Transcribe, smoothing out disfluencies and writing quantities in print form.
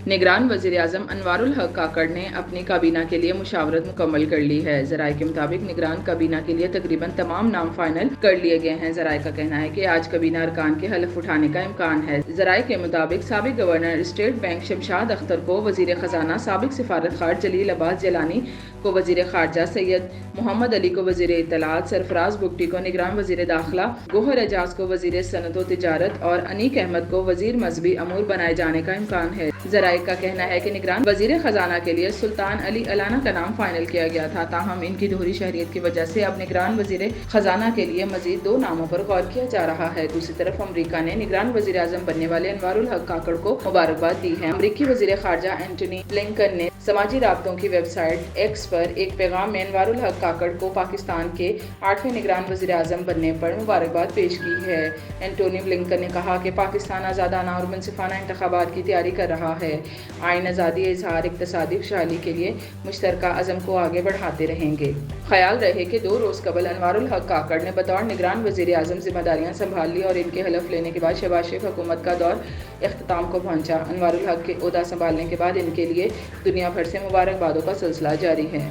निगरान वज़ीर आज़म अनवारुल हक काकड़ ने अपनी काबीना के लिए मुशावरत मुकम्मल कर ली है। ज़राए के मुताबिक निगरान काबीना के लिए तकरीबन तमाम नाम फाइनल कर लिए गए हैं। ज़राए का कहना है कि आज काबीना अरकान के हलफ उठाने का इम्कान है। ज़राए के मुताबिक साबिक governor state bank Shamshad Akhtar को वज़ीर ख़जाना, साबिक सिफारत खार जलील अब्बास जलानी को वज़ीर ख़ारजा, सैयद मोहम्मद अली को वज़ीर इत्तलात, सरफराज बुगटी को निगरान वज़ीर दाखिला, गोहर एजाज को वज़ीर सनअत व तिजारत और अनीक अहमद को वज़ीर मज़हबी अमूर बनाए जाने का इम्कान है। ज़राए का कहना है कि निगरान वज़ीर ख़जाना के लिए सुल्तान अली अलाना का नाम फाइनल किया गया था, ताहम इनकी दोहरी शहरियत की वजह से अब निगरान वज़ीर ख़जाना के लिए मज़ीद 2 नामों पर गौर किया जा रहा है। दूसरी तरफ अमरीका ने निगरान वज़ीर आज़म बनने वाले अनवारुल हक काकड़ को मुबारकबाद दी है। अमरीकी वज़ीर ख़ारजा एंटनी ब्लिंकन ने समाजी राब्तों की वेबसाइट एक्स पर एक पैगाम में अनवारुल हक काकड़ को पाकिस्तान के 8वें निगरान वज़ीर आज़म बनने पर मुबारकबाद पेश की है। एंटोनी ब्लिंकन ने कहा कि पाकिस्तान आज़ादाना और मुनसिफाना इंतखाबात की तैयारी कर रहा है। आइन आज़ादी, इज़हार, इक़्तिसादी खुशहाली के लिए मुश्तरका अज़म को आगे बढ़ाते रहेंगे। ख्याल रहे कि 2 रोज़ कबल अनवारुल हक काकड़ ने बतौर निगरान वज़ीर आज़म जिम्मेदारियां संभाल ली और इनके हलफ लेने के बाद शहबाज शरीफ हुकूमत का दौर इख्तिताम को पहुंचा। अनवारुल हक के ओहदा संभालने के बाद इनके लिए दुनिया भर से मुबारकबादों का सिलसिला जारी है।